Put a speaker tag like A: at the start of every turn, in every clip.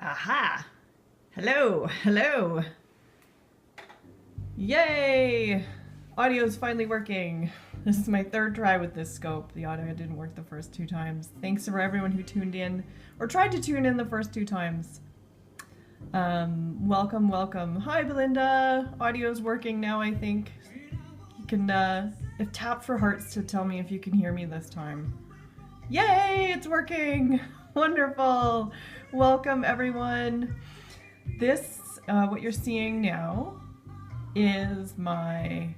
A: Aha! Hello, hello. Yay! Audio's finally working. This is my third try with this scope. The audio didn't work the first two times. Thanks for everyone who tuned in or tried to tune in the first two times. Welcome, welcome. Hi, Belinda. Audio's working now, I think. You can tap for hearts to tell me if you can hear me this time. Yay! It's working! Wonderful! Welcome, everyone. This, what you're seeing now, is my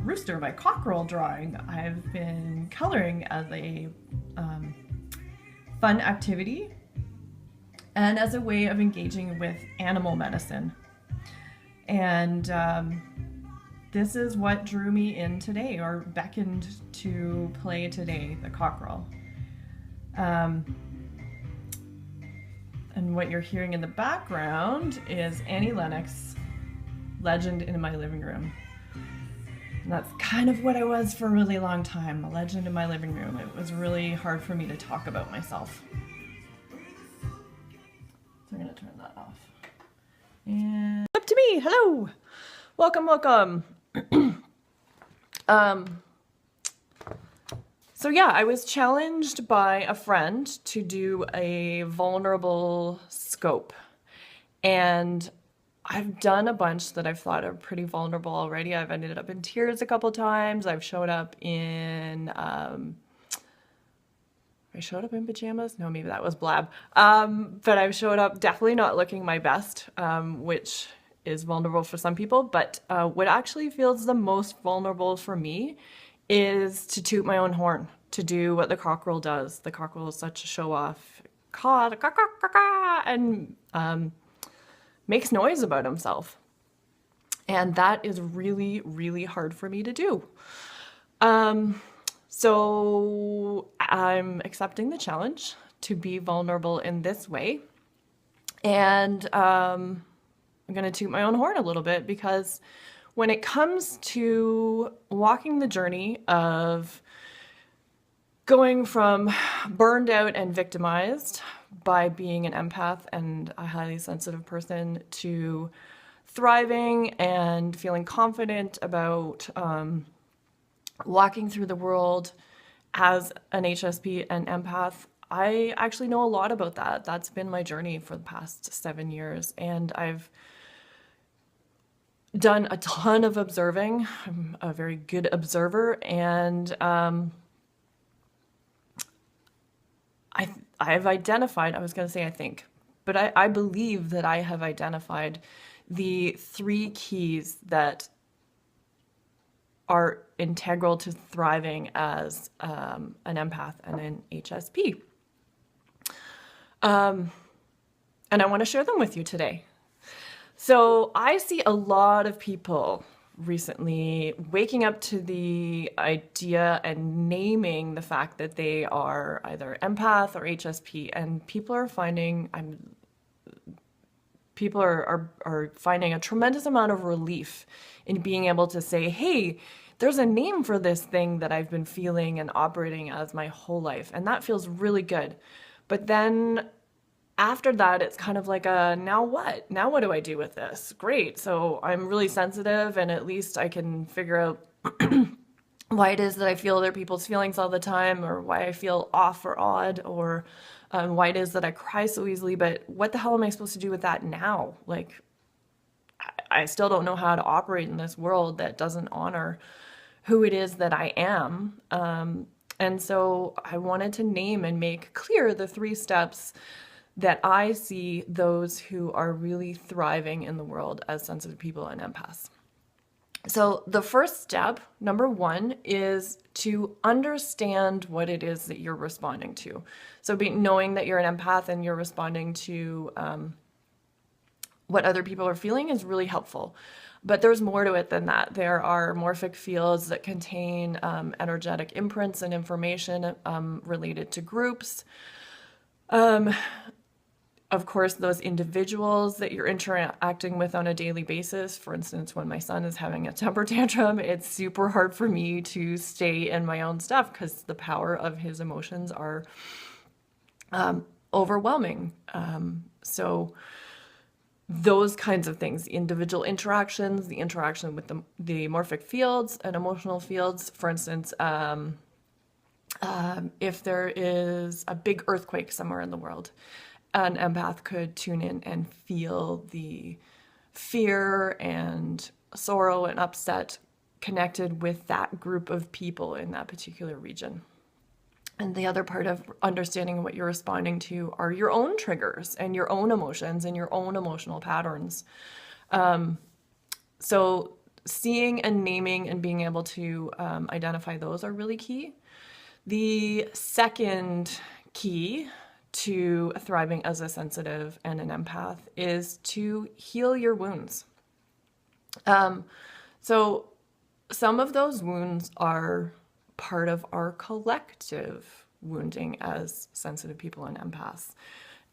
A: rooster, my cockerel drawing. I've been coloring as a fun activity and as a way of engaging with animal medicine. And this is what drew me in today, or beckoned to play today, the cockerel. And what you're hearing in the background is Annie Lennox, legend in my living room. And that's kind of what I was for a really long time, a legend in my living room. It was really hard for me to talk about myself. So I'm gonna turn that off. And up to me, hello! Welcome, welcome. So yeah, I was challenged by a friend to do a vulnerable scope. And I've done a bunch that I've thought are pretty vulnerable already. I've ended up in tears a couple times. I've showed up in, I showed up in pajamas? No, maybe that was blab. But I've showed up definitely not looking my best, which is vulnerable for some people. But what actually feels the most vulnerable for me is to toot my own horn, to do what the cockerel does. The cockerel is such a show-off, and makes noise about himself. And that is really, really hard for me to do. So I'm accepting the challenge to be vulnerable in this way. And I'm gonna toot my own horn a little bit, because when it comes to walking the journey of going from burned out and victimized by being an empath and a highly sensitive person to thriving and feeling confident about walking through the world as an HSP and empath, I actually know a lot about that. That's been my journey for the past 7 years, and I've done a ton of observing. I'm a very good observer, and I've identified, I was going to say I think, but I believe that I have identified the 3 keys that are integral to thriving as an empath and an HSP. And I want to share them with you today. So I see a lot of people recently waking up to the idea and naming the fact that they are either empath or HSP, and people are finding finding a tremendous amount of relief in being able to say, hey, there's a name for this thing that I've been feeling and operating as my whole life, and that feels really good. But then after that, it's kind of like now what? Now what do I do with this? Great. So I'm really sensitive, and at least I can figure out why it is that I feel other people's feelings all the time, or why I feel off or odd, or why it is that I cry so easily. But what the hell am I supposed to do with that now? Like, I still don't know how to operate in this world that doesn't honor who it is that I am. And so I wanted to name and make clear the 3 steps that I see those who are really thriving in the world as sensitive people and empaths. So the first step, number 1, is to understand what it is that you're responding to. So knowing that you're an empath and you're responding to what other people are feeling is really helpful. But there's more to it than that. There are morphic fields that contain energetic imprints and information related to groups. Of course, those individuals that you're interacting with on a daily basis. For instance, when my son is having a temper tantrum, it's super hard for me to stay in my own stuff because the power of his emotions are overwhelming. So those kinds of things, the individual interactions, the interaction with the morphic fields and emotional fields. For instance, if there is a big earthquake somewhere in the world, an empath could tune in and feel the fear and sorrow and upset connected with that group of people in that particular region. And the other part of understanding what you're responding to are your own triggers and your own emotions and your own emotional patterns. So seeing and naming and being able to identify those are really key. The second key to thriving as a sensitive and an empath is to heal your wounds. So some of those wounds are part of our collective wounding as sensitive people and empaths.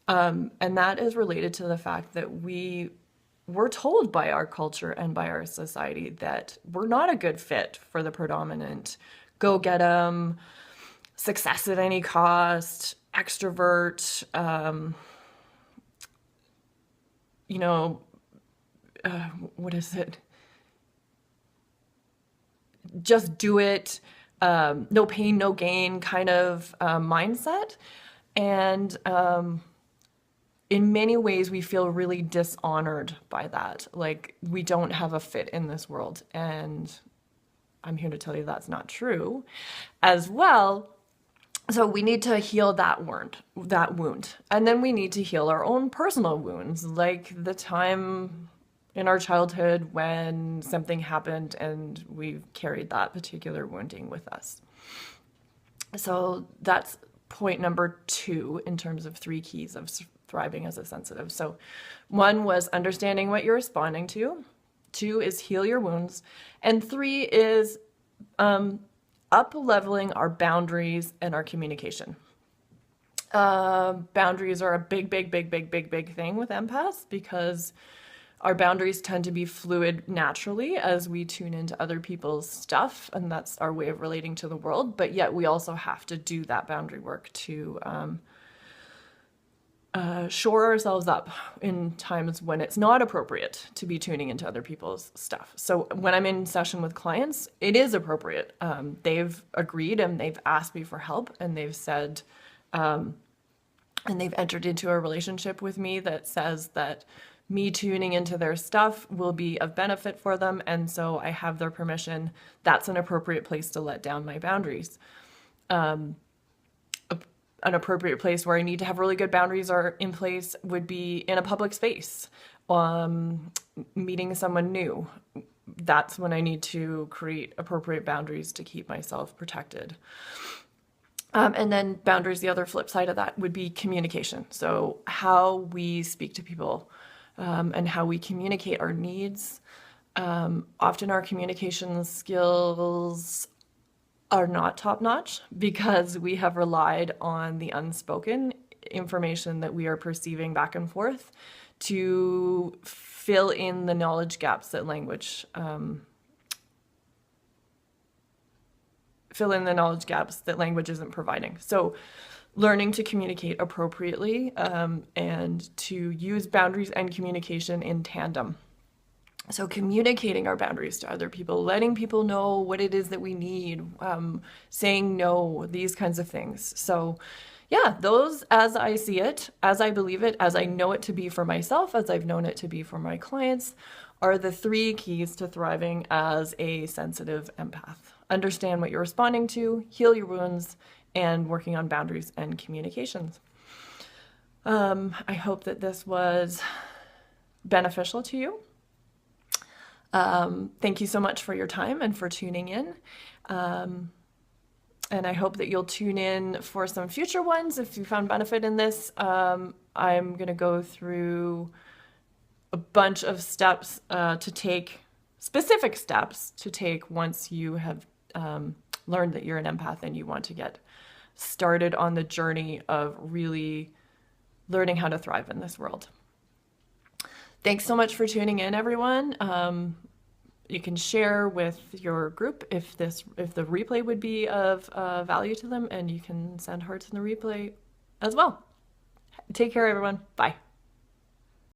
A: And that is related to the fact that we were told by our culture and by our society that we're not a good fit for the predominant go-get-em, success at any cost, extrovert, what is it? Just do it, no pain, no gain kind of mindset. And in many ways, we feel really dishonored by that. Like we don't have a fit in this world. And I'm here to tell you that's not true as well. So we need to heal that wound. And then we need to heal our own personal wounds, like the time in our childhood when something happened and we carried that particular wounding with us. So that's point number 2 in terms of 3 keys of thriving as a sensitive. So 1 was understanding what you're responding to. 2 is heal your wounds. And 3 is up-leveling our boundaries and our communication. Boundaries are a big thing with empaths because our boundaries tend to be fluid naturally as we tune into other people's stuff, and that's our way of relating to the world. But yet we also have to do that boundary work to shore ourselves up in times when it's not appropriate to be tuning into other people's stuff. So when I'm in session with clients, it is appropriate. They've agreed and they've asked me for help, and they've said, and they've entered into a relationship with me that says that me tuning into their stuff will be of benefit for them. And so I have their permission. That's an appropriate place to let down my boundaries. An appropriate place where I need to have really good boundaries are in place would be in a public space, meeting someone new. That's when I need to create appropriate boundaries to keep myself protected. And then boundaries, the other flip side of that would be communication. So how we speak to people, and how we communicate our needs. Often our communication skills are not top-notch because we have relied on the unspoken information that we are perceiving back and forth to fill in the knowledge gaps that language isn't providing. So learning to communicate appropriately and to use boundaries and communication in tandem. So communicating our boundaries to other people, letting people know what it is that we need, saying no, these kinds of things. So yeah, those, as I see it, as I believe it, as I know it to be for myself, as I've known it to be for my clients, are the 3 keys to thriving as a sensitive empath. Understand what you're responding to, heal your wounds, and working on boundaries and communications. I hope that this was beneficial to you. Thank you so much for your time and for tuning in. And I hope that you'll tune in for some future ones if you found benefit in this. I'm going to go through a bunch of steps to take, specific steps to take once you have learned that you're an empath and you want to get started on the journey of really learning how to thrive in this world. Thanks so much for tuning in, everyone. You can share with your group if the replay would be of value to them, and you can send hearts in the replay as well. Take care, everyone. Bye.